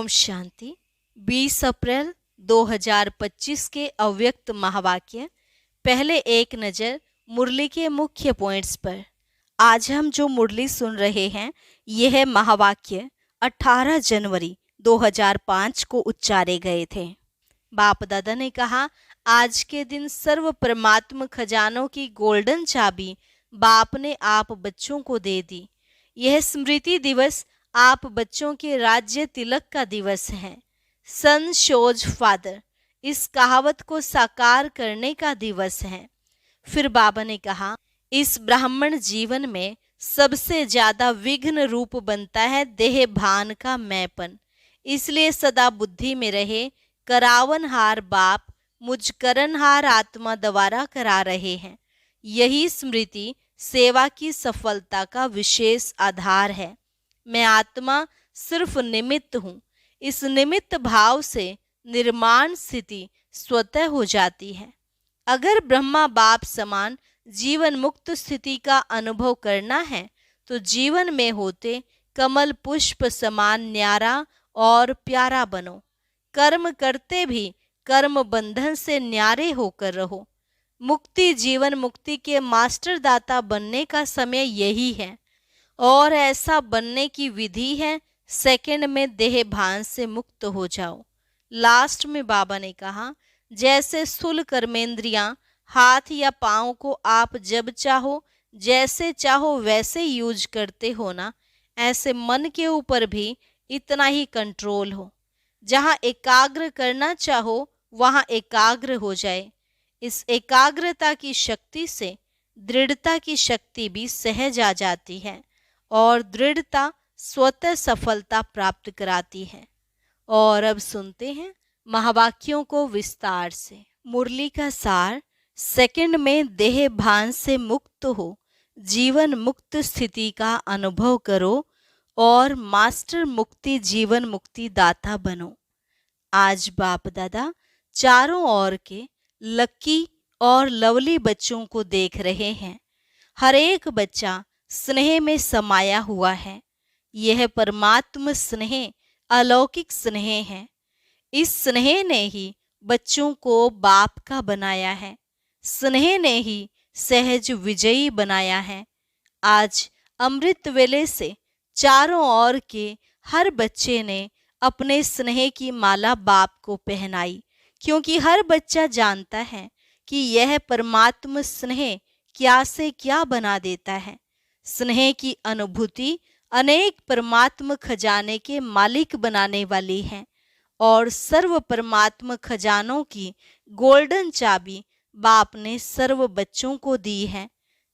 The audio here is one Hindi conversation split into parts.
ओम शांति। 20 अप्रैल 2025 के अव्यक्त महावाक्य। पहले एक नज़र मुरली के मुख्य पॉइंट्स पर। आज हम जो मुरली सुन रहे हैं यह महावाक्य 18 जनवरी 2005 को उच्चारे गए थे। बाप दादा ने कहा, आज के दिन सर्व परमात्म खजानों की गोल्डन चाबी बाप ने आप बच्चों को दे दी। यह स्मृति दिवस आप बच्चों के राज्य तिलक का दिवस है। सन शोज फादर, इस कहावत को साकार करने का दिवस है। फिर बाबा ने कहा, इस ब्राह्मण जीवन में सबसे ज्यादा विघ्न रूप बनता है देह भान का मैंपन। इसलिए सदा बुद्धि में रहे, करावनहार बाप मुझ करनहार आत्मा द्वारा करा रहे हैं। यही स्मृति सेवा की सफलता का विशेष आधार है। मैं आत्मा सिर्फ निमित्त हूँ। इस निमित्त भाव से निर्माण स्थिति स्वतः हो जाती है। अगर ब्रह्मा बाप समान जीवन मुक्त स्थिति का अनुभव करना है तो जीवन में होते कमल पुष्प समान न्यारा और प्यारा बनो। कर्म करते भी कर्म बंधन से न्यारे होकर रहो। मुक्ति जीवन मुक्ति के मास्टर दाता बनने का समय यही है और ऐसा बनने की विधि है, सेकंड में देह भान से मुक्त हो जाओ। लास्ट में बाबा ने कहा, जैसे स्थूल कर्मेंद्रियां हाथ या पाँव को आप जब चाहो जैसे चाहो वैसे यूज करते हो ना, ऐसे मन के ऊपर भी इतना ही कंट्रोल हो। जहाँ एकाग्र करना चाहो वहाँ एकाग्र हो जाए। इस एकाग्रता की शक्ति से दृढ़ता की शक्ति भी सहज आ जाती है और दृढ़ता स्वतः सफलता प्राप्त कराती है। और अब सुनते हैं महावाक्यों को विस्तार से। मुरली का सार, सेकंड में देह भान से मुक्त हो, जीवन मुक्त स्थिति का अनुभव करो और मास्टर मुक्ति जीवन मुक्ति दाता बनो। आज बाप दादा चारों ओर के लकी और लवली बच्चों को देख रहे हैं। हर एक बच्चा स्नेह में समाया हुआ है। यह परमात्म स्नेह अलौकिक स्नेह है। इस स्नेह ने ही बच्चों को बाप का बनाया है। स्नेह ने ही सहज विजयी बनाया है। आज अमृत वेले से चारों ओर के हर बच्चे ने अपने स्नेह की माला बाप को पहनाई, क्योंकि हर बच्चा जानता है कि यह परमात्म स्नेह क्या से क्या बना देता है। स्नेह की अनुभूति अनेक परमात्म खजाने के मालिक बनाने वाली है और सर्व परमात्म खजानों की गोल्डन चाबी बाप ने सर्व बच्चों को दी है।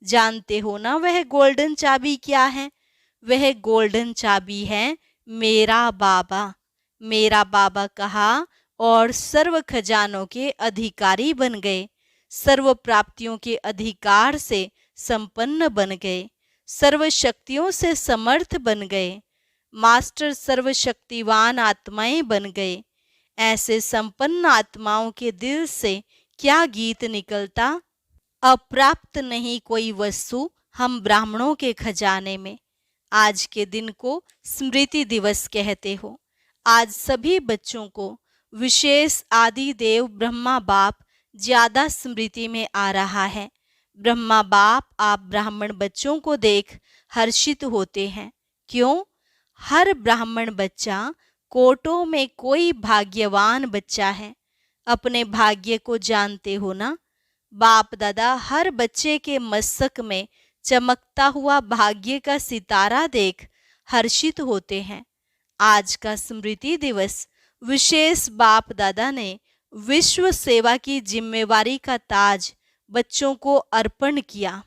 जानते हो ना वह गोल्डन चाबी क्या है? वह गोल्डन चाबी है मेरा बाबा। मेरा बाबा कहा और सर्व खजानों के अधिकारी बन गए, सर्व प्राप्तियों के अधिकार से संपन्न बन गए, सर्व शक्तियों से समर्थ बन गए, मास्टर सर्वशक्तिवान आत्माएं बन गए। ऐसे संपन्न आत्माओं के दिल से क्या गीत निकलता, अप्राप्त नहीं कोई वस्तु हम ब्राह्मणों के खजाने में। आज के दिन को स्मृति दिवस कहते हो। आज सभी बच्चों को विशेष आदि देव ब्रह्मा बाप ज्यादा स्मृति में आ रहा है। ब्रह्मा बाप आप ब्राह्मण बच्चों को देख हर्षित होते हैं। क्यों? हर ब्राह्मण बच्चा कोटों में कोई भाग्यवान बच्चा है। अपने भाग्य को जानते हो ना? बाप दादा हर बच्चे के मस्तक में चमकता हुआ भाग्य का सितारा देख हर्षित होते हैं। आज का स्मृति दिवस विशेष बाप दादा ने विश्व सेवा की जिम्मेवारी का ताज बच्चों को अर्पण किया।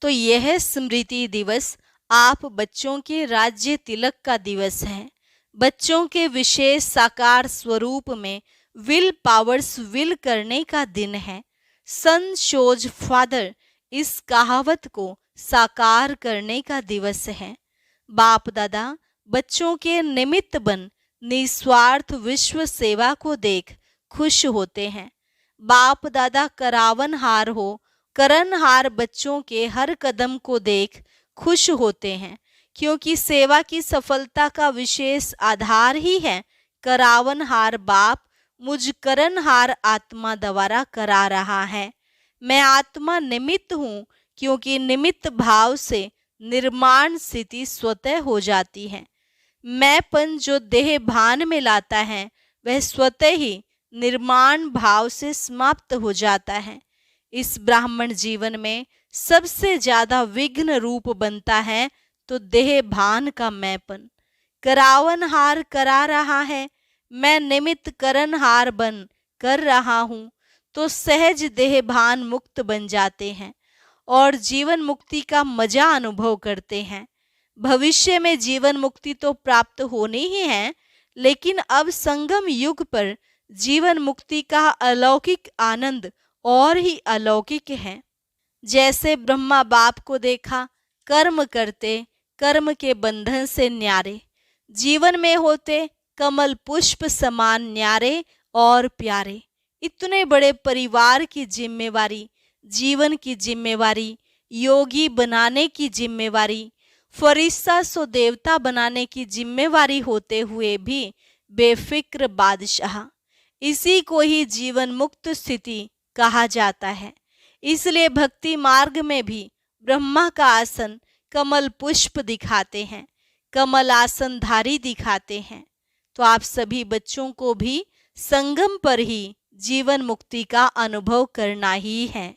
तो यह स्मृति दिवस आप बच्चों के राज्य तिलक का दिवस है। बच्चों के विशेष साकार स्वरूप में विल पावर्स विल करने का दिन है। सन शोज फादर, इस कहावत को साकार करने का दिवस है। बाप दादा बच्चों के निमित्त बन निस्वार्थ विश्व सेवा को देख खुश होते हैं। बाप दादा करावनहार हो, करनहार बच्चों के हर कदम को देख खुश होते हैं, क्योंकि सेवा की सफलता का विशेष आधार ही है करावनहार बाप मुझ करनहार आत्मा द्वारा करा रहा है। मैं आत्मा निमित्त हूँ, क्योंकि निमित्त भाव से निर्माण स्थिति स्वतः हो जाती है। मैंपन जो देह भान में लाता है वह स्वतः ही निर्माण भाव से समाप्त हो जाता है। इस ब्राह्मण जीवन में सबसे ज्यादा विघ्न रूप बनता है तो देह भान का मैंपन। करावनहार करा रहा है, मैं निमित्त करनहार बन कर रहा हूँ, तो सहज देह भान मुक्त बन जाते हैं और जीवन मुक्ति का मजा अनुभव करते हैं। भविष्य में जीवन मुक्ति तो प्राप्त होनी ही है, लेकिन अब संगम युग पर जीवन मुक्ति का अलौकिक आनंद और ही अलौकिक है। जैसे ब्रह्मा बाप को देखा कर्म करते, कर्म के बंधन से न्यारे, जीवन में होते कमल पुष्प समान न्यारे और प्यारे। इतने बड़े परिवार की जिम्मेवारी, जीवन की जिम्मेवारी, योगी बनाने की जिम्मेवारी, फरिश्ता सो देवता बनाने की जिम्मेवारी होते हुए भी बेफिक्र बादशाह, इसी को ही जीवन मुक्त स्थिति कहा जाता है। इसलिए भक्ति मार्ग में भी ब्रह्मा का आसन कमल पुष्प दिखाते हैं, कमल आसनधारी दिखाते हैं। तो आप सभी बच्चों को भी संगम पर ही जीवन मुक्ति का अनुभव करना ही है।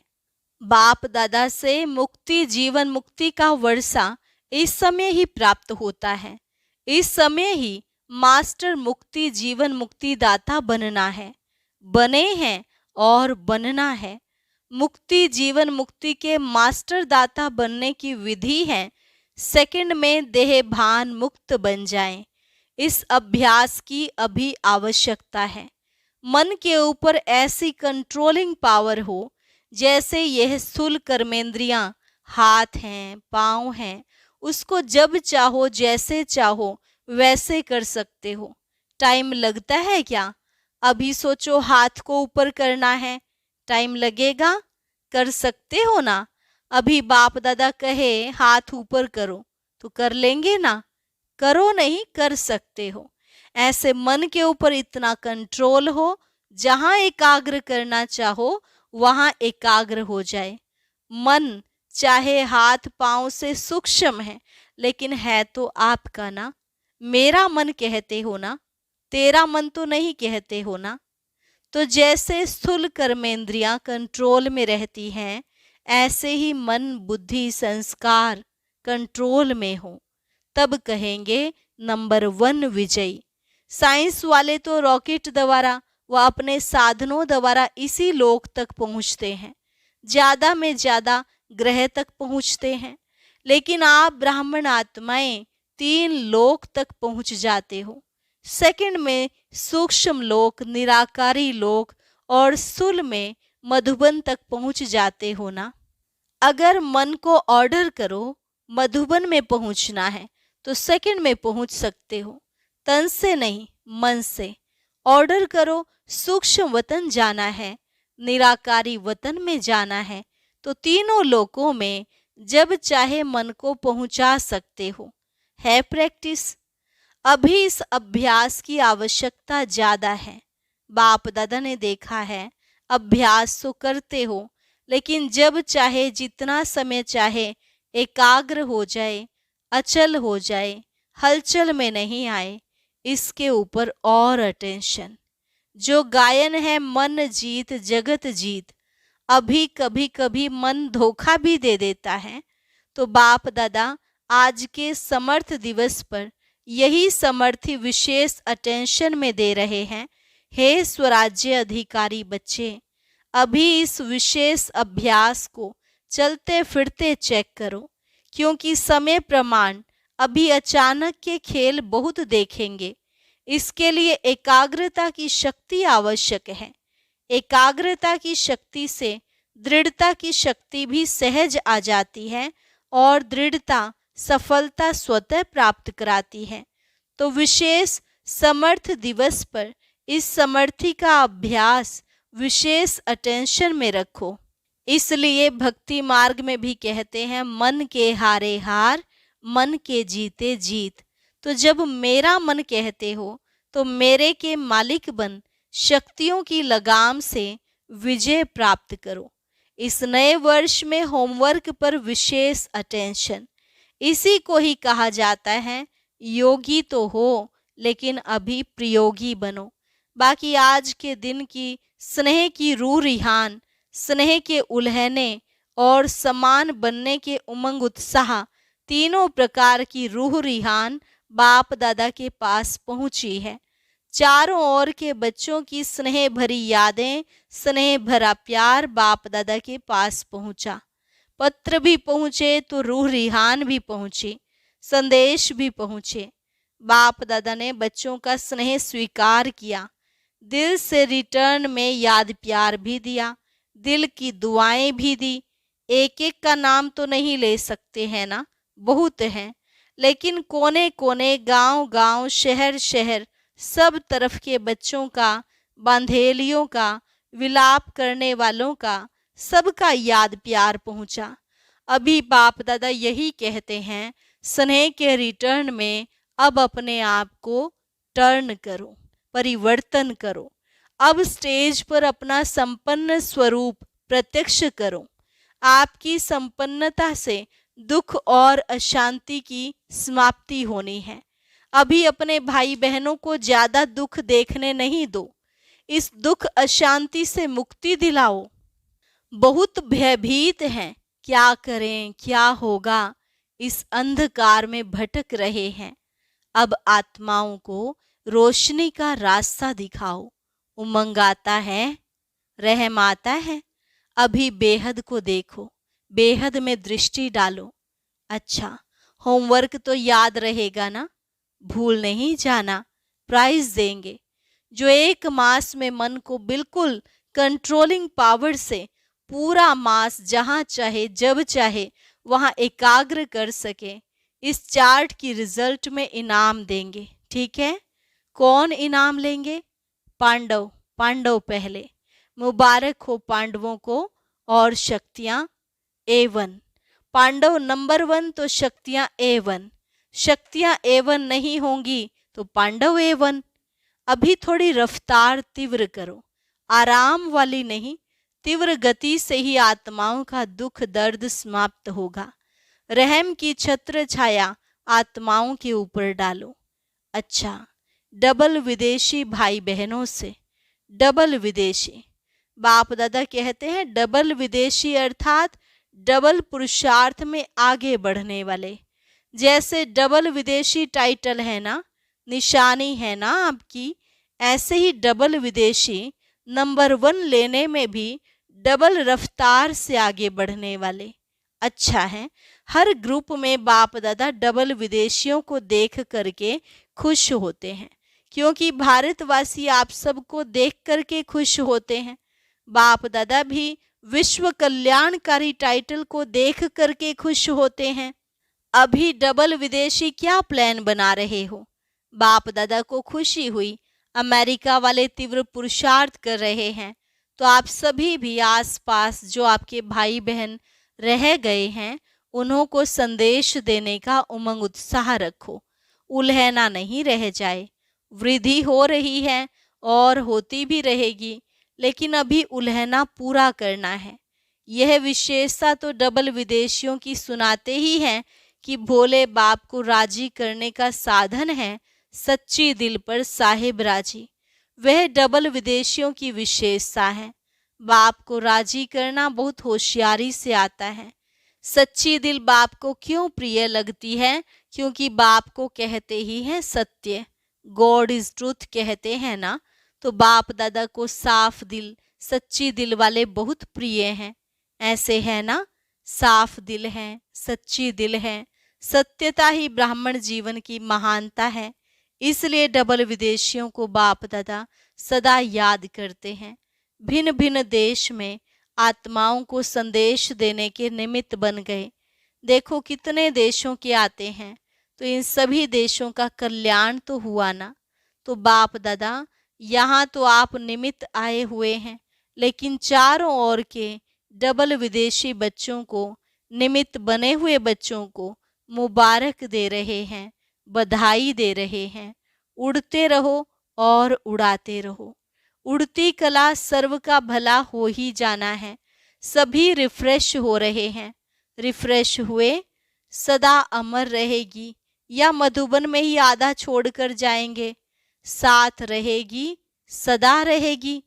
बाप दादा से मुक्ति, जीवन मुक्ति का वर्षा इस समय ही प्राप्त होता है। इस समय ही मास्टर मुक्ति, जीवन मुक्ति दाता बनना है, बने हैं और बनना है। मुक्ति जीवन मुक्ति के मास्टर दाता बनने की विधि है, सेकंड में देह भान मुक्त बन जाएं। इस अभ्यास की अभी आवश्यकता है। मन के ऊपर ऐसी कंट्रोलिंग पावर हो जैसे यह स्थूल कर्मेंद्रियां, हाथ हैं, पांव हैं, उसको जब चाहो जैसे चाहो वैसे कर सकते हो। टाइम लगता है क्या? अभी सोचो हाथ को ऊपर करना है, टाइम लगेगा? कर सकते हो ना? अभी बाप दादा कहे हाथ ऊपर करो तो कर लेंगे ना? करो नहीं, कर सकते हो। ऐसे मन के ऊपर इतना कंट्रोल हो, जहां एकाग्र करना चाहो वहां एकाग्र हो जाए। मन चाहे हाथ पांव से सूक्ष्म है, लेकिन है तो आपका ना। मेरा मन कहते हो ना, तेरा मन तो नहीं कहते हो ना। तो जैसे स्थूल कर्मेंद्रियां कंट्रोल में रहती हैं, ऐसे ही मन बुद्धि संस्कार कंट्रोल में हो, तब कहेंगे नंबर 1 विजयी। साइंस वाले तो रॉकेट द्वारा व अपने साधनों द्वारा इसी लोक तक पहुंचते हैं, ज्यादा में ज्यादा ग्रह तक पहुंचते हैं, लेकिन आप ब्राह्मण आत्माएं 3 लोक तक पहुंच जाते हो। सेकंड में सूक्ष्म लोक, निराकारी लोक और स्थूल में मधुबन तक पहुंच जाते हो ना। अगर मन को ऑर्डर करो मधुबन में पहुंचना है तो सेकंड में पहुंच सकते हो, तन से नहीं मन से। ऑर्डर करो सूक्ष्म वतन जाना है, निराकारी वतन में जाना है, तो तीनों लोकों में जब चाहे मन को पहुंचा सकते हो। है प्रैक्टिस। अभी इस अभ्यास की आवश्यकता ज्यादा है। बाप दादा ने देखा है, अभ्यास तो करते हो, लेकिन जब चाहे जितना समय चाहे एकाग्र हो जाए, अचल हो जाए, हलचल में नहीं आए, इसके ऊपर और अटेंशन। जो गायन है मन जीत जगत जीत, अभी कभी कभी मन धोखा भी दे देता है। तो बाप दादा आज के समर्थ दिवस पर यही समर्थी विशेष अटेंशन में दे रहे हैं। हे स्वराज्य अधिकारी बच्चे, अभी इस विशेष अभ्यास को चलते फिरते चेक करो, क्योंकि समय प्रमाण अभी अचानक के खेल बहुत देखेंगे। इसके लिए एकाग्रता की शक्ति आवश्यक है। एकाग्रता की शक्ति से दृढ़ता की शक्ति भी सहज आ जाती है और दृढ़ता सफलता स्वतः प्राप्त कराती है। तो विशेष समर्थ दिवस पर इस समर्थी का अभ्यास विशेष अटेंशन में रखो। इसलिए भक्ति मार्ग में भी कहते हैं मन के हारे हार, मन के जीते जीत। तो जब मेरा मन कहते हो तो मेरे के मालिक बन शक्तियों की लगाम से विजय प्राप्त करो। इस नए वर्ष में होमवर्क पर विशेष अटेंशन। इसी को ही कहा जाता है योगी तो हो लेकिन अभी प्रयोगी बनो। बाकी आज के दिन की स्नेह की रूह रिहान, स्नेह के उल्हने और समान बनने के उमंग उत्साह, तीनों प्रकार की रूह रिहान बाप दादा के पास पहुंची है। चारों ओर के बच्चों की स्नेह भरी यादें, स्नेह भरा प्यार बाप दादा के पास पहुंचा। पत्र भी पहुंचे तो रूह रिहान भी पहुंची, संदेश भी पहुंचे। बाप दादा ने बच्चों का स्नेह स्वीकार किया, दिल से रिटर्न में याद प्यार भी दिया, दिल की दुआएं भी दी। एक एक का नाम तो नहीं ले सकते हैं ना, बहुत हैं, लेकिन कोने कोने, गांव गांव, शहर शहर, सब तरफ के बच्चों का, बांधेलियों का, विलाप करने वालों का, सबका याद प्यार पहुंचा। अभी बाप दादा यही कहते हैं, स्नेह के रिटर्न में अब अपने आप को टर्न करो, परिवर्तन करो। अब स्टेज पर अपना संपन्न स्वरूप प्रत्यक्ष करो। आपकी संपन्नता से दुख और अशांति की समाप्ति होनी है। अभी अपने भाई बहनों को ज्यादा दुख देखने नहीं दो। इस दुख अशांति से मुक्ति दिलाओ। बहुत भयभीत हैं, क्या करें क्या होगा, इस अंधकार में भटक रहे हैं। अब आत्माओं को रोशनी का रास्ता दिखाओ। उमंग आता है, रहम आता है। अभी बेहद को देखो, बेहद में दृष्टि डालो। अच्छा, होमवर्क तो याद रहेगा ना, भूल नहीं जाना। प्राइज देंगे। जो एक मास में मन को बिल्कुल कंट्रोलिंग पावर से पूरा मास जहां चाहे जब चाहे वहां एकाग्र कर सके, इस चार्ट की रिजल्ट में इनाम देंगे। ठीक है, कौन इनाम लेंगे? पांडव। पांडव पहले। मुबारक हो पांडवों को। और शक्तियां A1। पांडव नंबर 1 तो शक्तियां A1। शक्तियां A1 नहीं होंगी तो पांडव A1। अभी थोड़ी रफ्तार तीव्र करो, आराम वाली नहीं, तीव्र गति से ही आत्माओं का दुख दर्द समाप्त होगा। रहम की छत्र छाया आत्माओं के ऊपर डालो। अच्छा, डबल विदेशी भाई बहनों से, डबल विदेशी। बाप दादा कहते हैं डबल विदेशी अर्थात डबल पुरुषार्थ में आगे बढ़ने वाले। जैसे डबल विदेशी टाइटल है ना, निशानी है ना आपकी, ऐसे ही डबल विदेशी नंबर 1 लेने में भी डबल रफ्तार से आगे बढ़ने वाले। अच्छा है, हर ग्रुप में बाप दादा डबल विदेशियों को देख करके खुश होते हैं, क्योंकि भारतवासी आप सबको देख करके खुश होते हैं। बाप दादा भी विश्व कल्याणकारी टाइटल को देख करके खुश होते हैं। अभी डबल विदेशी क्या प्लान बना रहे हो? बाप दादा को खुशी हुई, अमेरिका वाले तीव्र पुरुषार्थ कर रहे हैं, तो आप सभी भी आसपास जो आपके भाई बहन रह गए हैं उन्हों को संदेश देने का उमंग उत्साह रखो। उल्हना नहीं रह जाए। वृद्धि हो रही है और होती भी रहेगी, लेकिन अभी उल्हना पूरा करना है। यह विशेषता तो डबल विदेशियों की सुनाते ही हैं कि भोले बाप को राजी करने का साधन है सच्ची दिल पर साहिब राजी। वह डबल विदेशियों की विशेषता है। बाप को राजी करना बहुत होशियारी से आता है। सच्ची दिल बाप को क्यों प्रिय लगती है? क्योंकि बाप को कहते ही हैं सत्य, गॉड इज ट्रूथ कहते हैं ना, तो बाप दादा को साफ दिल, सच्ची दिल वाले बहुत प्रिय हैं। ऐसे है ना, साफ दिल है, सच्ची दिल है, सत्यता ही ब्राह्मण जीवन की महानता है। इसलिए डबल विदेशियों को बाप दादा सदा याद करते हैं। भिन्न भिन्न देश में आत्माओं को संदेश देने के निमित्त बन गए। देखो कितने देशों के आते हैं, तो इन सभी देशों का कल्याण तो हुआ ना। तो बाप दादा यहाँ तो आप निमित्त आए हुए हैं, लेकिन चारों ओर के डबल विदेशी बच्चों को, निमित्त बने हुए बच्चों को मुबारक दे रहे हैं, बधाई दे रहे हैं। उड़ते रहो, और उड़ाते रहो। उड़ती कला सर्व का भला हो ही जाना है। सभी रिफ्रेश हो रहे हैं। रिफ्रेश हुए, सदा अमर रहेगी या मधुबन में ही आधा छोड़कर जाएंगे? साथ रहेगी, सदा रहेगी।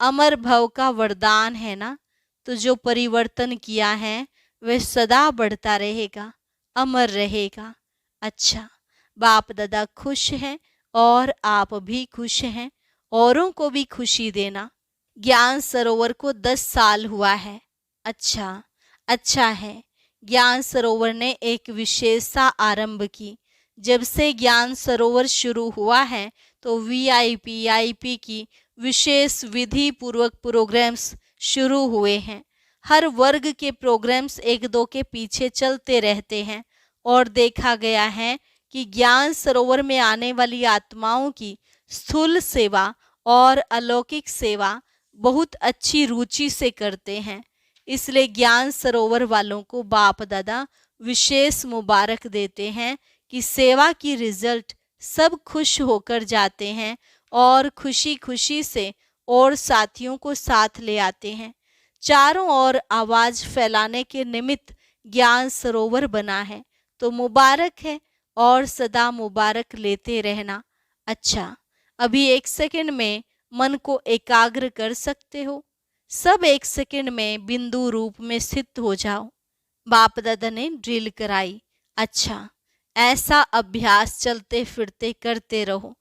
अमर भव का वरदान है ना, तो जो परिवर्तन किया है वह सदा बढ़ता रहेगा, अमर रहेगा। अच्छा, बाप दादा खुश हैं और आप भी खुश हैं, औरों को भी खुशी देना। ज्ञान सरोवर को 10 साल हुआ है। अच्छा, अच्छा है। ज्ञान सरोवर ने एक विशेषता आरंभ की। जब से ज्ञान सरोवर शुरू हुआ है तो वीआईपी आईपी की विशेष विधि पूर्वक प्रोग्राम्स शुरू हुए हैं। हर वर्ग के प्रोग्राम्स एक दो के पीछे चलते रहते हैं और देखा गया है कि ज्ञान सरोवर में आने वाली आत्माओं की स्थूल सेवा और अलौकिक सेवा बहुत अच्छी रुचि से करते हैं। इसलिए ज्ञान सरोवर वालों को बाप दादा विशेष मुबारक देते हैं कि सेवा की रिजल्ट सब खुश होकर जाते हैं और खुशी खुशी से और साथियों को साथ ले आते हैं। चारों ओर आवाज फैलाने के निमित्त ज्ञान सरोवर बना है, तो मुबारक है और सदा मुबारक लेते रहना। अच्छा, अभी 1 सेकंड में मन को एकाग्र कर सकते हो। सब 1 सेकंड में बिंदु रूप में स्थित हो जाओ। बाप दादा ने ड्रिल कराई। अच्छा, ऐसा अभ्यास चलते फिरते करते रहो।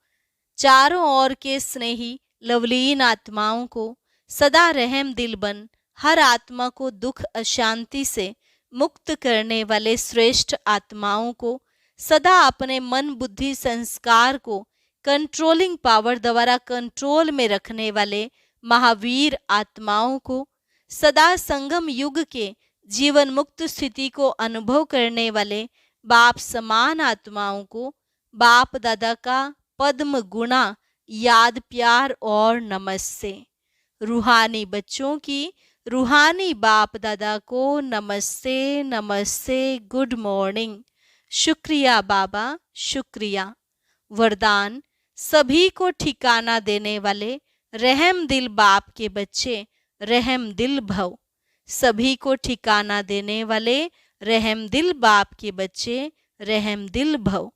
चारों ओर के स्नेही लवलीन आत्माओं को सदा रहम दिल बन हर आत्मा को दुख अशांति से मुक्त करने वाले श्रेष्ठ आत्माओं को सदा अपने मन बुद्धि संस्कार को कंट्रोलिंग पावर द्वारा कंट्रोल में रखने वाले महावीर आत्माओं को सदा संगम युग के जीवन मुक्त स्थिति को अनुभव करने वाले बाप समान आत्माओं को बाप दादा का पद्म गुणा याद प्यार और नमस्ते। रूहानी बच्चों की रूहानी बाप दादा को नमस्ते नमस्ते, गुड मॉर्निंग। शुक्रिया बाबा, शुक्रिया। वरदान, सभी को ठिकाना देने वाले रहम दिल बाप के बच्चे रहम दिल भव। सभी को ठिकाना देने वाले रहम दिल बाप के बच्चे रहम दिल भव।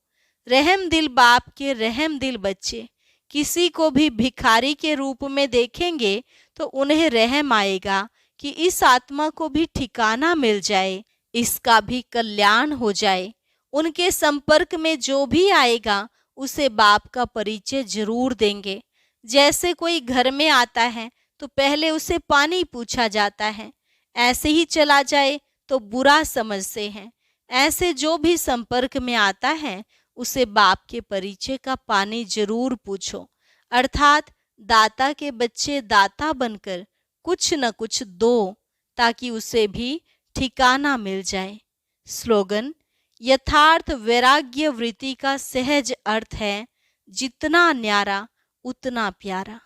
रहम दिल बाप के रहम दिल बच्चे किसी को भी भिखारी के रूप में देखेंगे तो उन्हें रहम आएगा कि इस आत्मा को भी ठिकाना मिल जाए, इसका भी कल्याण हो जाए। उनके संपर्क में जो भी आएगा उसे बाप का परिचय जरूर देंगे। जैसे कोई घर में आता है तो पहले उसे पानी पूछा जाता है, ऐसे ही चला जाए तो बुरा समझते हैं। ऐसे जो भी संपर्क में आता है उसे बाप के परिचय का पानी जरूर पूछो। अर्थात दाता के बच्चे दाता बनकर कुछ न कुछ दो, ताकि उसे भी ठिकाना मिल जाए। स्लोगन, यथार्थ वैराग्य वृत्ति का सहज अर्थ है, जितना न्यारा उतना प्यारा।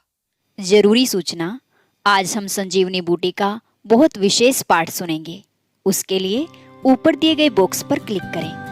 जरूरी सूचना, आज हम संजीवनी बूटी का बहुत विशेष पाठ सुनेंगे। उसके लिए ऊपर दिए गए बॉक्स पर क्लिक करें।